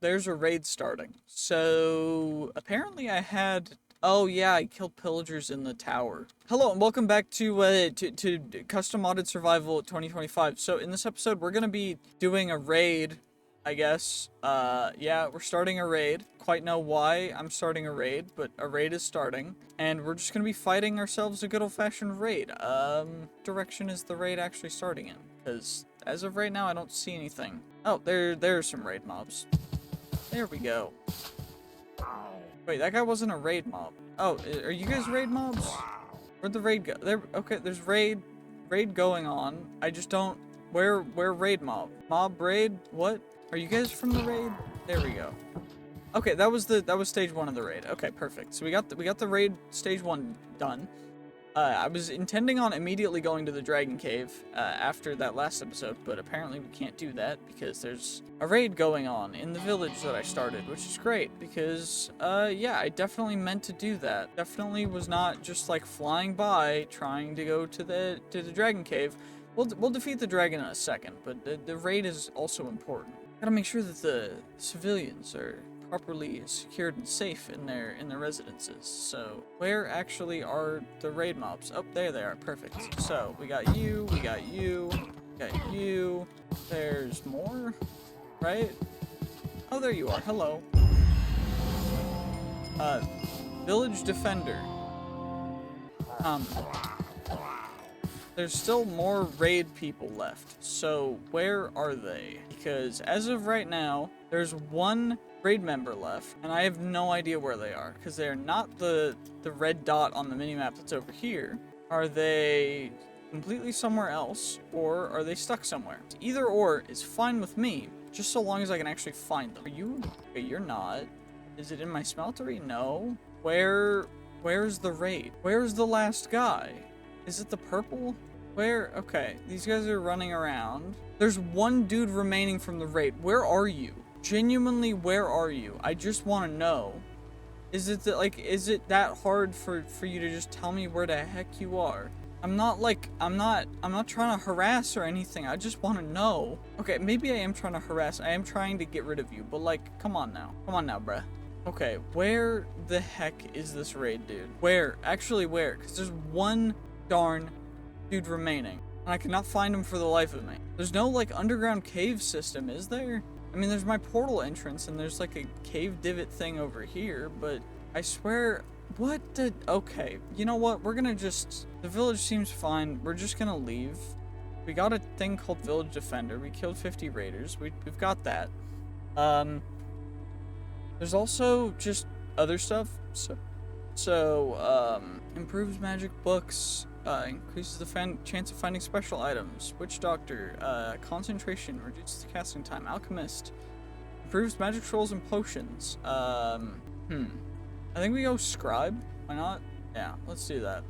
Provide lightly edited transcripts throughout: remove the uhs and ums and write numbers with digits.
there's a raid starting. So apparently I had. Oh yeah, I killed pillagers in the tower. Hello and welcome back to Custom Modded Survival 2025. So in this episode, we're gonna be doing a raid, I guess. Yeah, we're starting a raid. Quite know why I'm starting a raid, but a raid is starting, and we're just gonna be fighting ourselves a good old-fashioned raid. Direction is the raid actually starting in? Because as of right now, I don't see anything. Oh, there's some raid mobs. There we go. Wait, that guy wasn't a raid mob. Oh, are you guys raid mobs? Where'd the raid go? There. Okay, there's raid going on. I just don't. Where raid mob? Mob raid? What? Are you guys from the raid? There we go. Okay, that was stage 1 of the raid. Okay, perfect. So we got the raid stage 1 done. I was intending on immediately going to the Dragon Cave after that last episode, but apparently we can't do that because there's a raid going on in the village that I started, which is great because, yeah, I definitely meant to do that. Definitely was not just like flying by trying to go to the Dragon Cave. We'll defeat the dragon in a second, but the raid is also important. Gotta make sure that the civilians are properly secured and safe in their residences. So where actually are the raid mobs? Oh, there they are. Perfect. So we got you, we got you, we got you. There's more, right? Oh, there you are. Hello. Village defender. There's still more raid people left. So where are they? Because as of right now, there's one raid member left, and I have no idea where they are, because they're not the red dot on the minimap that's over here. Are they completely somewhere else, or are they stuck somewhere? Either or is fine with me, just so long as I can actually find them. Are you? Okay, you're not. Is it in my smeltery? No. Where's the raid? Where's the last guy? Is it the purple? Where? Okay, these guys are running around. There's one dude remaining from the raid. Where are you? Genuinely, where are you? I just want to know. Is it that hard for you to just tell me where the heck you are? I'm not trying to harass or anything. I just want to know. Okay, maybe I am trying to harass. I am trying to get rid of you, but like, come on now, bruh. Okay, where the heck is this raid dude? Where? Actually, where? Because there's one darn dude remaining, and I cannot find him for the life of me. There's no like underground cave system, is there? I mean, there's my portal entrance, and there's like a cave divot thing over here, but I swear, okay, you know what, we're gonna the village seems fine, we're just gonna leave. We got a thing called Village Defender, we killed 50 raiders, we've got that. There's also just other stuff, so improves magic books, increases the chance of finding special items. Witch Doctor, concentration, reduces the casting time. Alchemist, improves magic scrolls and potions. I think we go Scribe. Why not? Yeah, let's do that.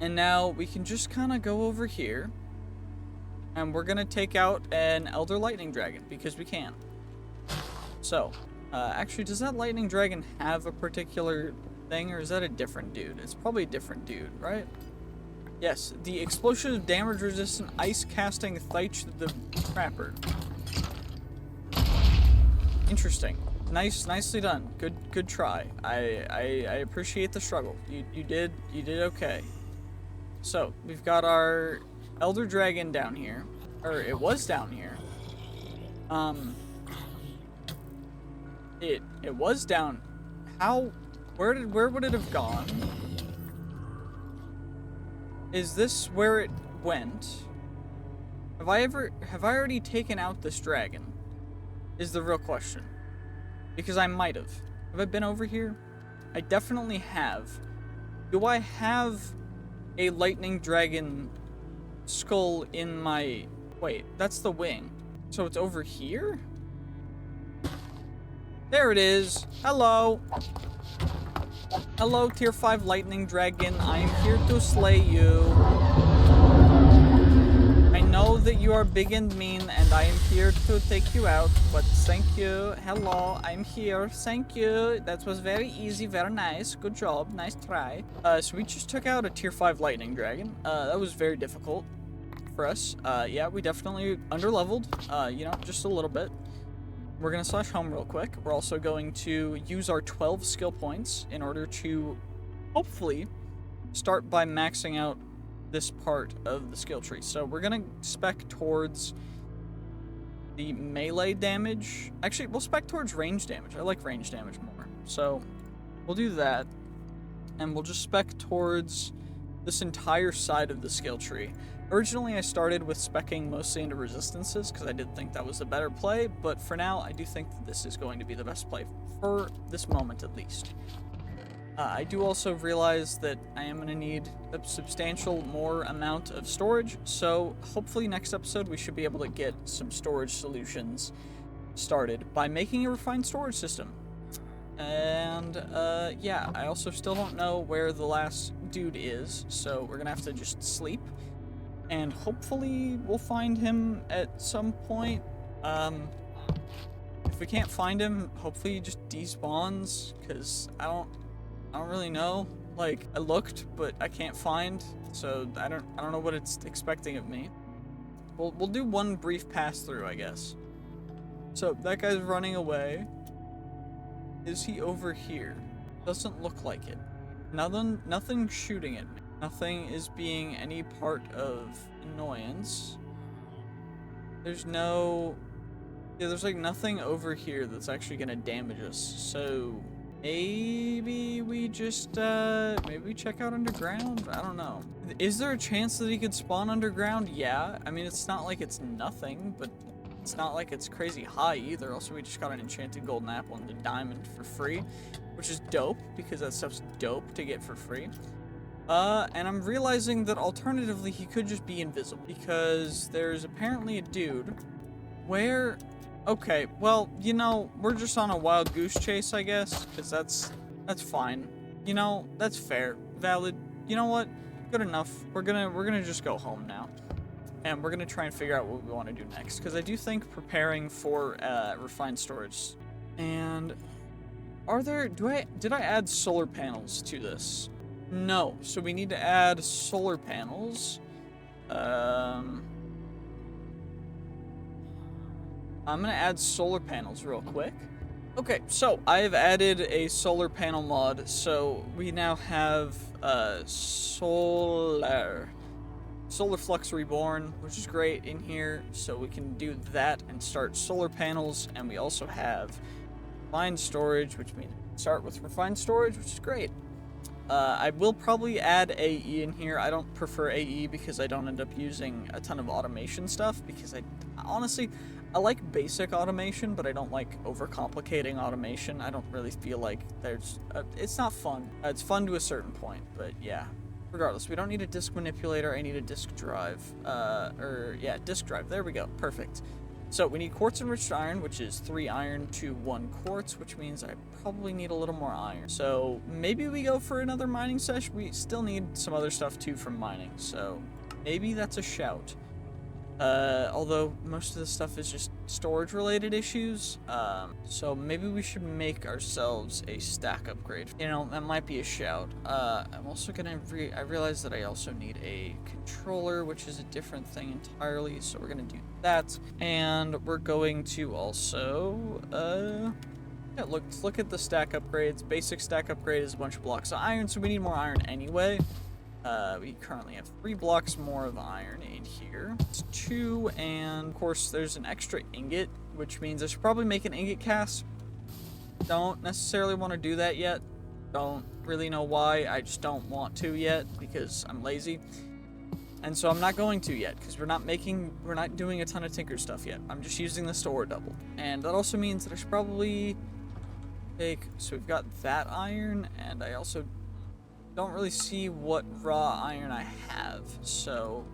And now we can just kind of go over here, and we're gonna take out an Elder Lightning Dragon because we can. So, actually, does that Lightning Dragon have a particular thing, or is that a different dude? It's probably a different dude, right? Yes, the explosive damage resistant ice casting Thych the Trapper. Interesting. Nicely done. Good try. I appreciate the struggle. You did okay. So we've got our Elder Dragon down here, or it was down here. It was down. How? Where would it have gone? Is this where it went? Have I already taken out this dragon? Is the real question. Because I might have. Have I been over here? I definitely have. Do I have a lightning dragon skull in my... Wait, that's the wing. So it's over here? There it is. Hello. Hello, Tier 5 Lightning Dragon. I am here to slay you. I know that you are big and mean, and I am here to take you out, but thank you. Hello, I'm here. Thank you. That was very easy, very nice. Good job. Nice try. So we just took out a Tier 5 Lightning Dragon. That was very difficult for us. Yeah, we definitely underleveled, you know, just a little bit. We're going to slash home real quick. We're also going to use our 12 skill points in order to hopefully start by maxing out this part of the skill tree. So we're going to spec towards the melee damage. Actually, we'll spec towards range damage. I like range damage more. So we'll do that. And we'll just spec towards this entire side of the skill tree. Originally, I started with speccing mostly into resistances because I did think that was the better play, but for now, I do think that this is going to be the best play for this moment at least. I do also realize that I am going to need a substantial more amount of storage, so hopefully next episode we should be able to get some storage solutions started by making a refined storage system. And, yeah, I also still don't know where the last dude is, so we're gonna have to just sleep. And hopefully we'll find him at some point. If we can't find him, hopefully he just despawns, because I don't really know. Like, I looked, but I can't find, so I don't know what it's expecting of me. We'll do one brief pass through, I guess. So, that guy's running away. Is he over here? Doesn't look like it. Nothing shooting at me. Nothing is being any part of annoyance. There's no... Yeah, there's like nothing over here that's actually gonna damage us. So maybe we just, maybe we check out underground? I don't know. Is there a chance that he could spawn underground? Yeah. I mean, it's not like it's nothing, but it's not like it's crazy high either. Also, we just got an enchanted golden apple and a diamond for free, which is dope because that stuff's dope to get for free. And I'm realizing that alternatively he could just be invisible because there's apparently a dude where... Okay, well, you know, we're just on a wild goose chase, I guess, because that's fine. You know, that's fair, valid. You know what? Good enough. We're gonna just go home now. And we're going to try and figure out what we want to do next. Because I do think preparing for refined storage. And did I add solar panels to this? No. So we need to add solar panels. I'm going to add solar panels real quick. Okay, so I have added a solar panel mod. So we now have Solar Flux Reborn, which is great in here, so we can do that and start solar panels, and we also have refined storage, which means start with refined storage, which is great. I will probably add AE in here. I don't prefer AE because I don't end up using a ton of automation stuff, because honestly, I like basic automation, but I don't like overcomplicating automation. I don't really feel like it's not fun. It's fun to a certain point, but yeah. Regardless, we don't need a disk manipulator, I need a disk drive. Disk drive, there we go, perfect. So we need quartz enriched iron, which is 3 iron to 1 quartz, which means I probably need a little more iron. So maybe we go for another mining session. We still need some other stuff too from mining, so maybe that's a shout. Although most of this stuff is just storage related issues, so maybe we should make ourselves a stack upgrade. You know, that might be a shout. I'm also gonna I realize that I also need a controller, which is a different thing entirely, so we're gonna do that. And we're going to also, yeah, let's look at the stack upgrades. Basic stack upgrade is a bunch of blocks of iron, so we need more iron anyway. We currently have 3 blocks more of iron in here. It's 2, and of course there's an extra ingot, which means I should probably make an ingot cast. Don't necessarily want to do that yet. Don't really know why. I just don't want to yet because I'm lazy. And so I'm not going to yet because we're not doing a ton of tinker stuff yet. I'm just using this to ore double. And that also means that I should probably so we've got that iron, and I also don't really see what raw iron I have, so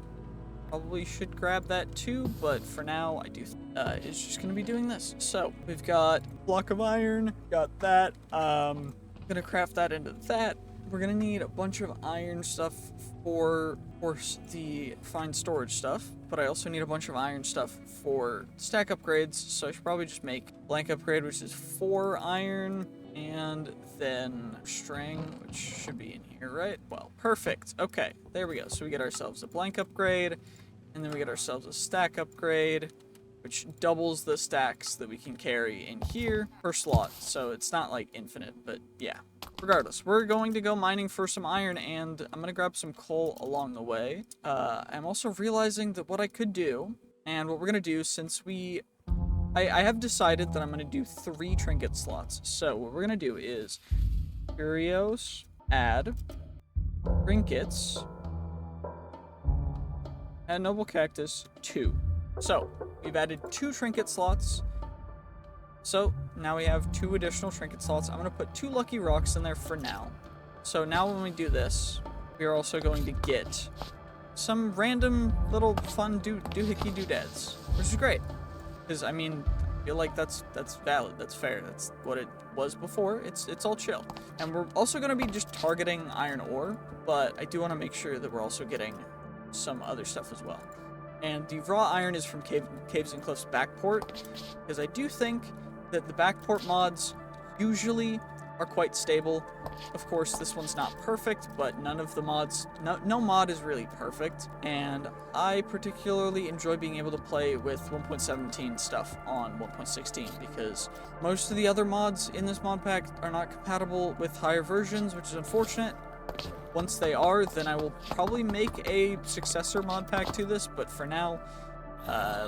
probably should grab that too, but for now I do it's just gonna be doing this. So we've got a block of iron, got that, gonna craft that into that. We're gonna need a bunch of iron stuff for, of course, the fine storage stuff, but I also need a bunch of iron stuff for stack upgrades, so I should probably just make blank upgrade, which is 4 iron, and then string, which should be in here, right? Well, perfect. Okay, there we go. So we get ourselves a blank upgrade, and then we get ourselves a stack upgrade, which doubles the stacks that we can carry in here per slot. So it's not like infinite, but yeah. Regardless, we're going to go mining for some iron, and I'm going to grab some coal along the way. I'm also realizing that what I could do, and what we're going to do, since I have decided that I'm going to do 3 trinket slots. So what we're going to do is curios, add, trinkets, and noble cactus 2. So we've added 2 trinket slots. So now we have 2 additional trinket slots. I'm going to put 2 lucky rocks in there for now. So now when we do this, we are also going to get some random little fun doohickey doodads, which is great. Because, I mean, I feel like that's valid, that's fair, that's what it was before. It's all chill. And we're also going to be just targeting iron ore, but I do want to make sure that we're also getting some other stuff as well. And the raw iron is from Caves and Cliffs Backport, because I do think that the Backport mods usually are quite stable. Of course, this one's not perfect, but none of the mods, no mod is really perfect, and I particularly enjoy being able to play with 1.17 stuff on 1.16, because most of the other mods in this mod pack are not compatible with higher versions, which is unfortunate. Once they are, then I will probably make a successor mod pack to this, but for now,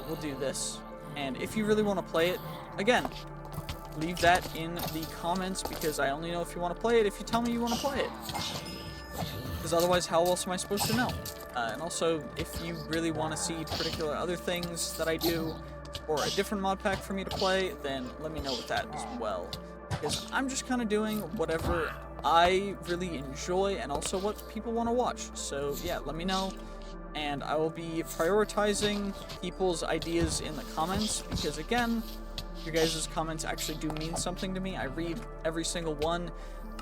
we'll do this. And if you really want to play it, again, leave that in the comments, because I only know if you want to play it if you tell me you want to play it. Because otherwise, how else am I supposed to know? And also, if you really want to see particular other things that I do, or a different mod pack for me to play, then let me know with that as well. Because I'm just kind of doing whatever I really enjoy, and also what people want to watch. So yeah, let me know. And I will be prioritizing people's ideas in the comments, because again, your guys' comments actually do mean something to me. I read every single one.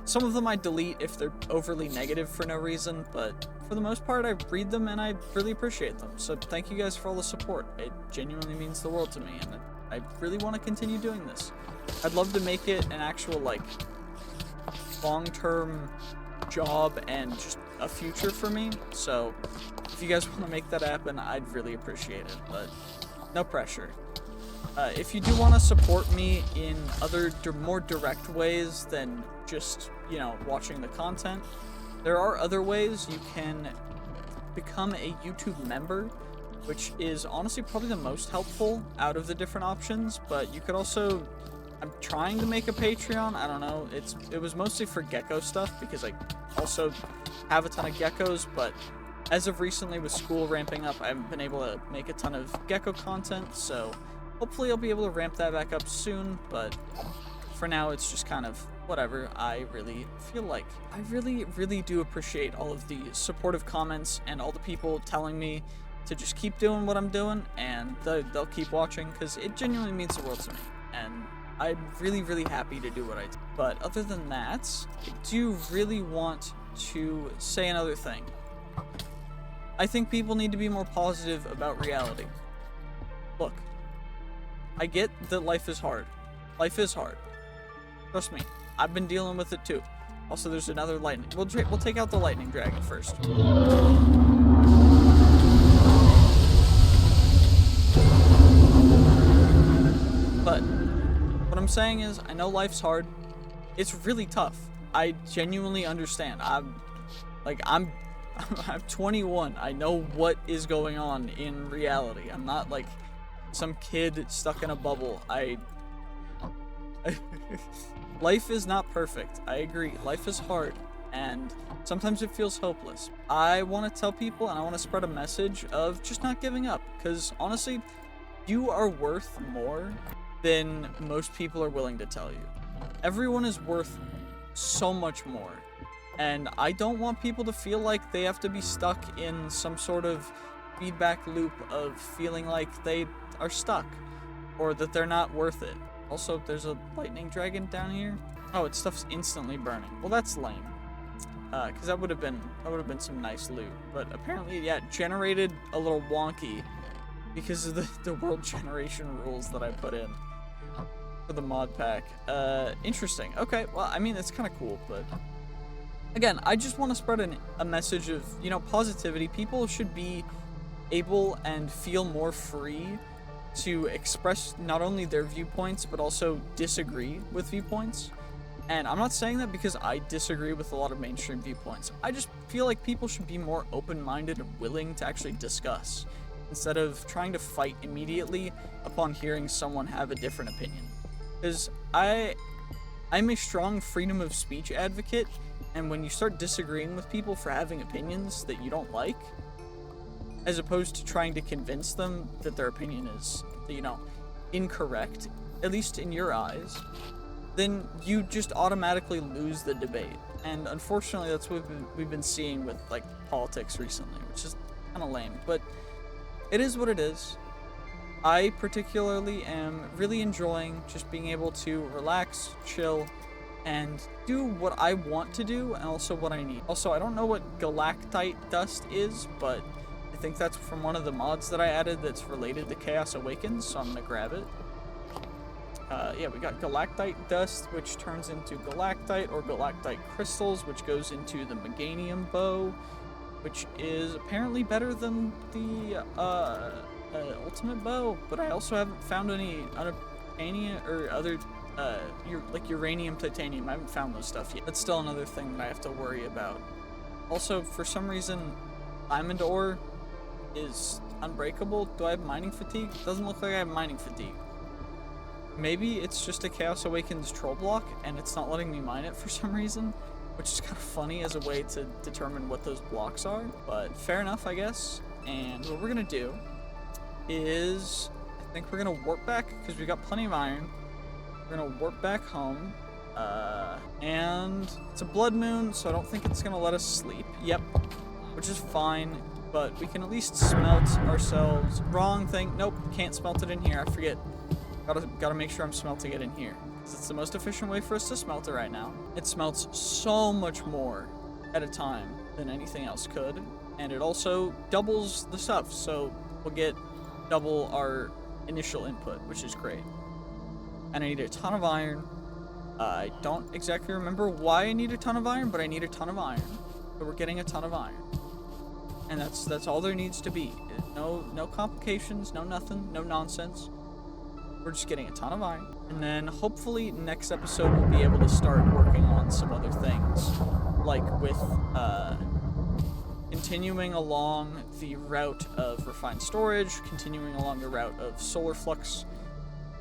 Some of them I delete if they're overly negative for no reason, but for the most part, I read them and I really appreciate them. So thank you guys for all the support. It genuinely means the world to me, and I really want to continue doing this. I'd love to make it an actual, like, long-term job and just a future for me. So if you guys want to make that happen, I'd really appreciate it, but no pressure. If you do want to support me in other more direct ways than just, you know, watching the content, there are other ways. You can become a YouTube member, which is honestly probably the most helpful out of the different options, but you could also, I'm trying to make a Patreon. I don't know, it was mostly for gecko stuff, because I also have a ton of geckos, but as of recently with school ramping up, I haven't been able to make a ton of gecko content, so hopefully I'll be able to ramp that back up soon, but for now it's just kind of whatever I really feel like. I really do appreciate all of the supportive comments and all the people telling me to just keep doing what I'm doing, and they'll keep watching, because it genuinely means the world to me, and I'm really happy to do what I do. But other than that, I do really want to say another thing. I think people need to be more positive about reality. Look, I get that life is hard. Life is hard. Trust me, I've been dealing with it too. Also, there's another lightning. We'll take out the lightning dragon first. But what I'm saying is, I know life's hard. It's really tough. I genuinely understand. I'm 21. I know what is going on in reality. I'm not like some kid stuck in a bubble. Life is not perfect. I agree. Life is hard, and sometimes it feels hopeless. I want to tell people, and I want to spread a message of just not giving up, because honestly, you are worth more than most people are willing to tell you. Everyone is worth so much more, and I don't want people to feel like they have to be stuck in some sort of feedback loop of feeling like they are stuck or that they're not worth it. Also, there's a lightning dragon down here. Oh, its stuff's instantly burning. Well, that's lame. Because that would have been some nice loot. But apparently, yeah, it generated a little wonky because of the world generation rules that I put in for the mod pack. Interesting. Okay, well, I mean, it's kind of cool, but again, I just want to spread a message of, you know, positivity. People should be able and feel more free to express not only their viewpoints, but also disagree with viewpoints. And I'm not saying that because I disagree with a lot of mainstream viewpoints. I just feel like people should be more open-minded and willing to actually discuss, instead of trying to fight immediately upon hearing someone have a different opinion. Because I'm a strong freedom of speech advocate, and when you start disagreeing with people for having opinions that you don't like, as opposed to trying to convince them that their opinion is, incorrect, at least in your eyes, then you just automatically lose the debate. And unfortunately, that's what we've been seeing with, like, politics recently, which is kind of lame, but it is what it is. I particularly am really enjoying just being able to relax, chill, and do what I want to do, and also what I need. Also, I don't know what galactite dust is, but I think that's from one of the mods that I added that's related to Chaos Awakens, so I'm gonna grab it. Yeah, we got galactite dust, which turns into galactite or galactite crystals, which goes into the meganium bow, which is apparently better than the ultimate bow, but I also haven't found any unobtainium or other like uranium, titanium. I haven't found those stuff yet. That's still another thing that I have to worry about. Also, for some reason, diamond ore is unbreakable. Do I have mining fatigue? Doesn't look like I have mining fatigue. Maybe it's just a Chaos Awakens troll block and it's not letting me mine it for some reason, which is kind of funny as a way to determine what those blocks are, but fair enough, I guess. And what we're gonna do is, I think we're gonna warp back, because we got plenty of iron. We're gonna warp back home, and it's a blood moon, so I don't think it's gonna let us sleep. Yep, which is fine, but we can at least smelt ourselves. Wrong thing. Nope, can't smelt it in here. I forget. Gotta make sure I'm smelting it in here, because it's the most efficient way for us to smelt it right now. It smelts so much more at a time than anything else could, and it also doubles the stuff, so we'll get double our initial input, which is great. And I need a ton of iron. I don't exactly remember why I need a ton of iron, but I need a ton of iron. So we're getting a ton of iron. And that's all there needs to be. No complications, no nothing, no nonsense. We're just getting a ton of iron. And then hopefully next episode we'll be able to start working on some other things. Like with continuing along the route of refined storage, continuing along the route of solar flux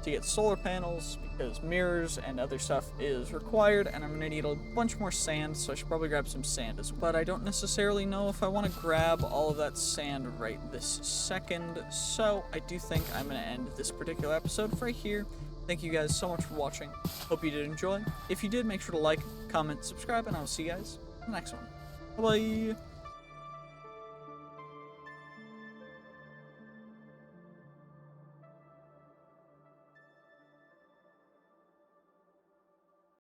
to get solar panels, because mirrors and other stuff is required, and I'm gonna need a bunch more sand, so I should probably grab some sand as well. But I don't necessarily know if I want to grab all of that sand right this second, so I do think I'm gonna end this particular episode right here. Thank you guys so much for watching. Hope you did enjoy. If you did, make sure to like, comment, subscribe, and I'll see you guys in the next one. Bye-bye!